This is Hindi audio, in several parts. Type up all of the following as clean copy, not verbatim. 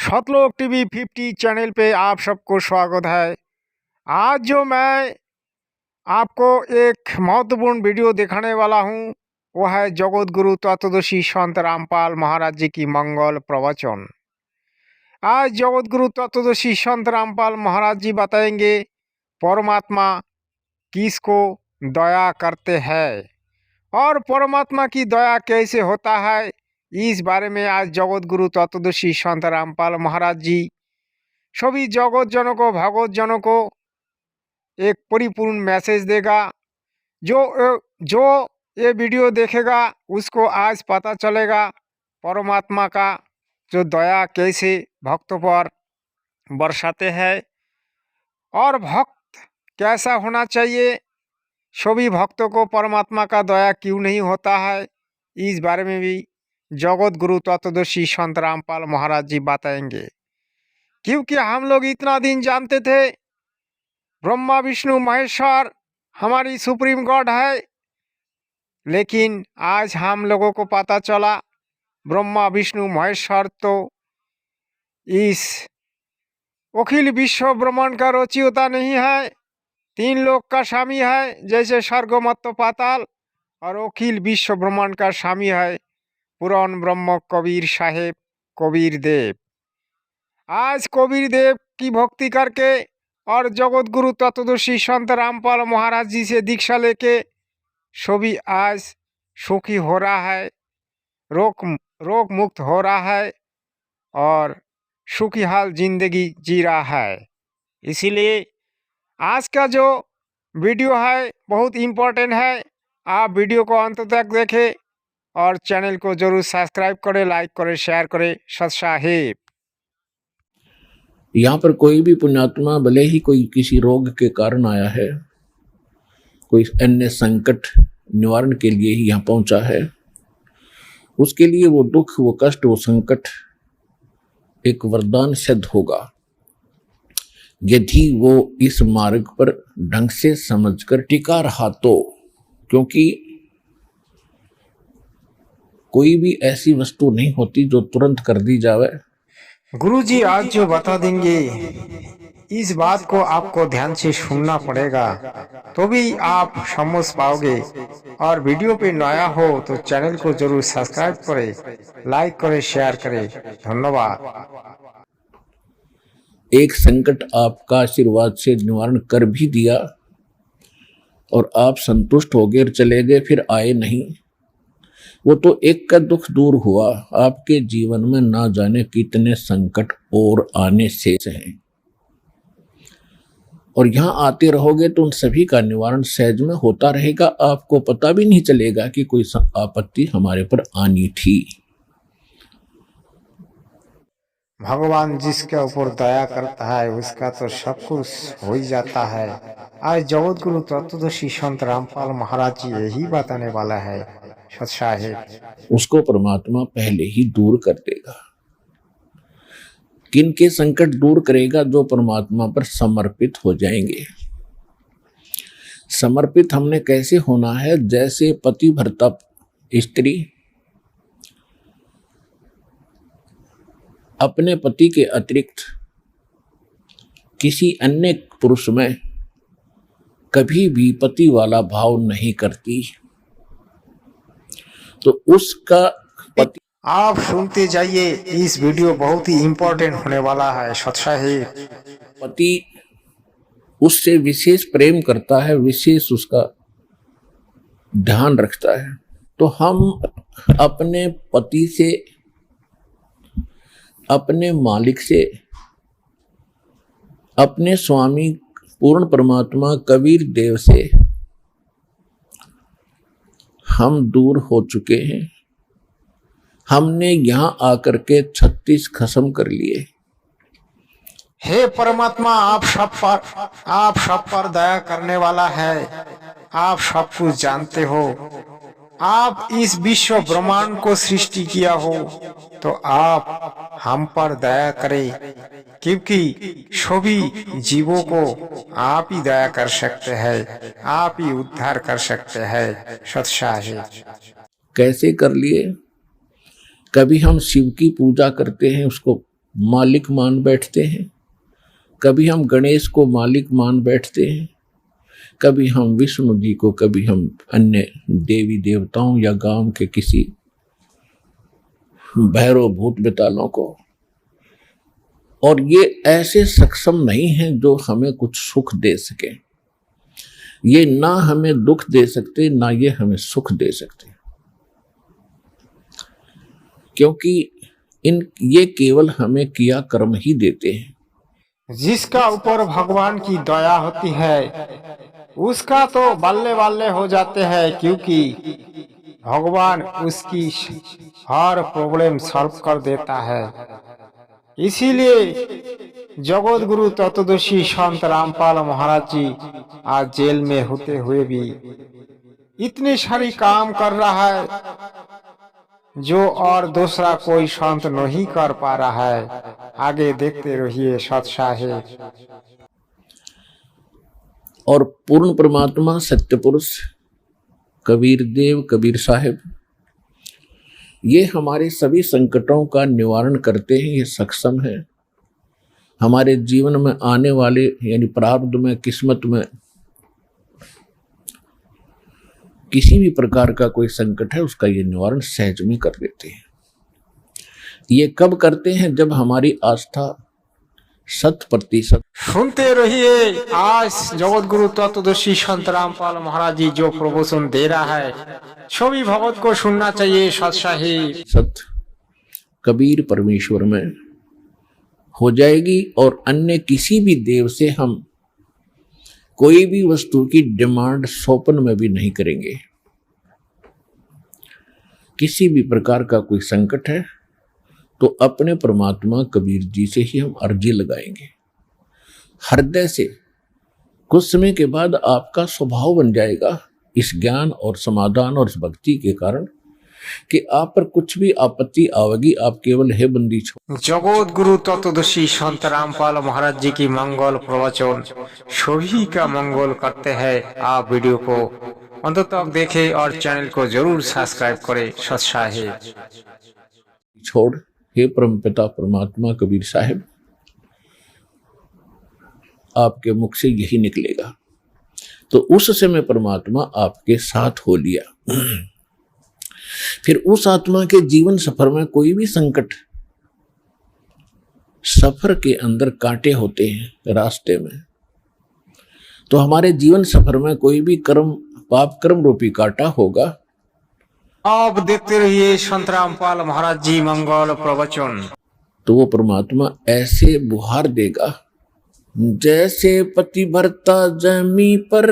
सतलोक टीवी 50 चैनल पे आप सबको स्वागत है। आज जो मैं आपको एक महत्वपूर्ण वीडियो दिखाने वाला हूँ वो है जगत गुरु तत्वदर्शी संत रामपाल महाराज जी की मंगल प्रवचन। आज जगत गुरु तत्वदर्शी संत रामपाल महाराज जी बताएंगे परमात्मा किसको दया करते हैं और परमात्मा की दया कैसे होता है, इस बारे में आज जगत गुरु तत्वदर्शी संत रामपाल महाराज जी सभी जगत जनों को भगवत जनों को एक परिपूर्ण मैसेज देगा। जो ये वीडियो देखेगा उसको आज पता चलेगा परमात्मा का जो दया कैसे भक्तों पर बरसाते हैं और भक्त कैसा होना चाहिए, सभी भक्तों को परमात्मा का दया क्यों नहीं होता है, इस बारे में भी जगत गुरु तत्वदर्शी संत रामपाल महाराज जी बताएंगे। क्योंकि हम लोग इतना दिन जानते थे ब्रह्मा विष्णु महेश्वर हमारी सुप्रीम गॉड है, लेकिन आज हम लोगों को पता चला ब्रह्मा विष्णु महेश्वर तो इस अखिल विश्व ब्रह्मांड का रचयिता नहीं है, तीन लोक का स्वामी है, जैसे स्वर्ग मर्त्य पाताल, और अखिल विश्व ब्रह्मांड का स्वामी है पुराण ब्रह्म कबीर साहेब कबीर देव। आज कबीर देव की भक्ति करके और जगत गुरु तत्वदर्शी संत रामपाल महाराज जी से दीक्षा लेके सभी आज सुखी हो रहा है, रोग मुक्त हो रहा है और सुखी हाल जिंदगी जी रहा है। इसीलिए आज का जो वीडियो है बहुत इम्पोर्टेंट है, आप वीडियो को अंत तक देखें और चैनल को जरूर सब्सक्राइब करें, लाइक करें, शेयर करें। सत साहिब। यहाँ पर कोई भी पुण्यात्मा भले ही कोई किसी रोग के कारण आया है, कोई अन्य संकट निवारण के लिए ही यहाँ पहुंचा है, उसके लिए वो दुख, वो कष्ट, वो संकट एक वरदान सिद्ध होगा यदि वो इस मार्ग पर ढंग से समझकर टिका रहा तो। क्योंकि कोई भी ऐसी वस्तु नहीं होती जो तुरंत कर दी जावे। गुरुजी आज जो बता देंगे इस बात को आपको ध्यान से सुनना पड़ेगा, तो भी आप समझ पाओगे। और वीडियो पे नया हो तो चैनल को जरूर सब्सक्राइब करें, लाइक करें, शेयर करें। धन्यवाद। एक संकट आपका आशीर्वाद से निवारण कर भी दिया और आप संतुष्ट हो गए, चले गए, फिर आए नहीं, वो तो एक का दुख दूर हुआ। आपके जीवन में ना जाने कितने संकट और आने से हैं, और यहाँ आते रहोगे तो उन सभी का निवारण सहज में होता रहेगा। आपको पता भी नहीं चलेगा कि कोई आपत्ति हमारे पर आनी थी। भगवान जिसके ऊपर दया करता है उसका तो सब कुछ हो ही जाता है। आज जगत गुरु तत्वदर्शी संत रामपाल महाराज जी यही बताने वाला है। सत साहिब। उसको परमात्मा पहले ही दूर कर देगा। किन के संकट दूर करेगा? जो परमात्मा पर समर्पित हो जाएंगे। समर्पित हमने कैसे होना है? जैसे पति भरता स्त्री अपने पति के अतिरिक्त किसी अन्य पुरुष में कभी भी पति वाला भाव नहीं करती, तो उसका पति। आप सुनते जाइए, इस वीडियो बहुत ही इम्पोर्टेंट होने वाला है। सत साहिब। पति उससे विशेष प्रेम करता है, विशेष उसका ध्यान रखता है, तो हम अपने पति से, अपने मालिक से, अपने स्वामी पूर्ण परमात्मा कबीर देव से हम दूर हो चुके हैं। हमने यहां आकर के 36 खत्म कर लिए। हे परमात्मा, आप सब पर दया करने वाला है। आप सब कुछ जानते हो। आप इस विश्व ब्रह्मांड को सृष्टि किया हो, तो आप हम पर दया करें, क्योंकि सभी जीवों को आप ही दया कर सकते हैं, आप ही उद्धार कर सकते हैं। सत साहिब। कैसे कर लिए? कभी हम शिव की पूजा करते हैं, उसको मालिक मान बैठते हैं, कभी हम गणेश को मालिक मान बैठते हैं, कभी हम विष्णु जी को, कभी हम अन्य देवी देवताओं या गांव के किसी भैरव भूत बेतालों को। और ये ऐसे सक्षम नहीं हैं जो हमें कुछ सुख दे सके। ये ना हमें दुख दे सकते, ना ये हमें सुख दे सकते, क्योंकि ये केवल हमें किया कर्म ही देते हैं। जिसका ऊपर भगवान की दया होती है उसका तो बल्ले बल्ले हो जाते हैं, क्योंकि भगवान उसकी हर प्रॉब्लम सॉल्व कर देता है। इसीलिए जगत गुरु तत्वदर्शी संत रामपाल महाराज जी आज जेल में होते हुए भी इतनी सारी काम कर रहा है जो और दूसरा कोई संत नहीं कर पा रहा है। आगे देखते रहिए सत्साहेब। और पूर्ण परमात्मा सत्य पुरुष कबीर देव, कबीर साहिब, ये हमारे सभी संकटों का निवारण करते हैं। ये सक्षम है। हमारे जीवन में आने वाले यानी प्रारब्ध में, किस्मत में किसी भी प्रकार का कोई संकट है, उसका ये निवारण सहज में कर देते हैं। ये कब करते हैं? जब हमारी आस्था 100%। सुनते रहिए आज जगत गुरु तत्वदर्शी संत रामपाल महाराज जी जो प्रवचन दे रहा है, सभी भगत को सुनना चाहिए। सत्साही सत कबीर परमेश्वर में हो जाएगी। और अन्य किसी भी देव से हम कोई भी वस्तु की डिमांड स्वप्न में भी नहीं करेंगे। किसी भी प्रकार का कोई संकट है तो अपने परमात्मा कबीर जी से ही हम अर्जी लगाएंगे हृदय से। कुछ समय के बाद आपका स्वभाव बन जाएगा इस ज्ञान और समाधान और इस भक्ति के कारण कि आप पर कुछ भी आपत्ति आवेगी, आप केवल हे बंदी छोड़। जगत गुरु तत्वदर्शी संत रामपाल महाराज जी की मंगल प्रवचन सभी का मंगल करते हैं। आप वीडियो को अंत तक देखें और चैनल को जरूर सब्सक्राइब करें। सत्साहेब। छोड़ हे परमपिता परमात्मा कबीर साहिब, आपके मुख से यही निकलेगा। तो उस समय परमात्मा आपके साथ हो लिया। फिर उस आत्मा के जीवन सफर में कोई भी संकट, सफर के अंदर कांटे होते हैं रास्ते में, तो हमारे जीवन सफर में कोई भी कर्म, पाप कर्म रूपी कांटा होगा। आप देखते रहिए संत रामपाल महाराज जी मंगल प्रवचन। तो वो परमात्मा ऐसे बुहार देगा जैसे पति भरता जमी पर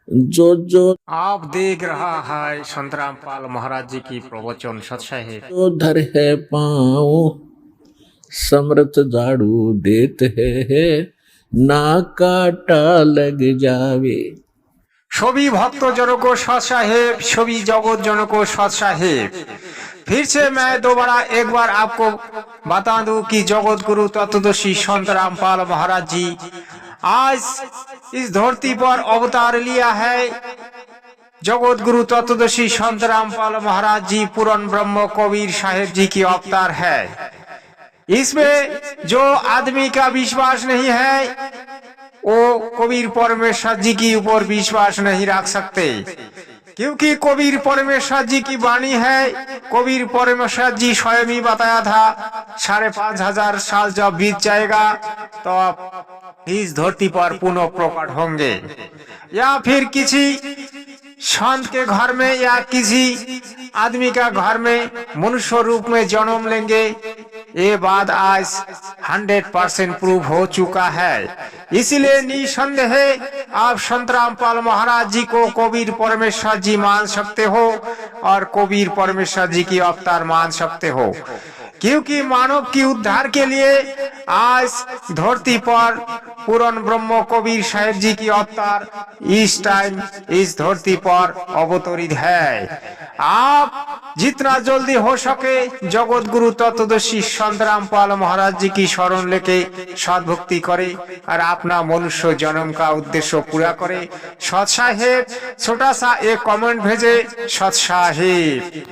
जो जो। आप देख रहा है संत रामपाल महाराज जी की प्रवचन। सत्साहेब। जो धर है पाँव समर्थ झाड़ू देते है, ना काटा लग जावे। सभी भक्तजनों को सत्साहेब, सभी जगत जनों को सत्साहेब। फिर से मैं दोबारा एक बार आपको बता दूं कि जगत गुरु तत्वदर्शी संत रामपाल महाराज जी आज इस धरती पर अवतार लिया है। जगत गुरु तत्वदर्शी संत रामपाल महाराज जी पूर्ण ब्रह्म कबीर साहेब जी की अवतार है। इसमें जो आदमी का विश्वास नहीं है वो कबीर परमेश्वर जी के ऊपर विश्वास नहीं रख सकते, क्योंकि कबीर परमेश्वर जी की वाणी है। कबीर परमेश्वर जी स्वयं ही बताया था 5,500 साल जब बीत जाएगा तो आप इस धरती पर पुनः प्रकट होंगे, या फिर किसी संत के घर में या किसी आदमी का घर में मनुष्य रूप में जन्म लेंगे। ये बात आज 100% प्रूव हो चुका है। इसलिए निसंदेह आप संत रामपाल महाराज जी को कबीर परमेश्वर जी मान सकते हो और कबीर परमेश्वर जी की अवतार मान सकते हो, क्योंकि मानव की उद्धार के लिए आज धरती पर पूर्ण ब्रह्म कबीर साहेब जी की अवतार इस टाइम इस धरती पर अवतरित है। आप जितना जल्दी हो सके जगत गुरु तत्वदर्शी संत रामपाल महाराज जी की शरण लेके सद्भक्ति करे और अपना मनुष्य जन्म का उद्देश्य पूरा करे। सत्साहेब। छोटा सा एक कमेंट भेजे। सत्साहेब।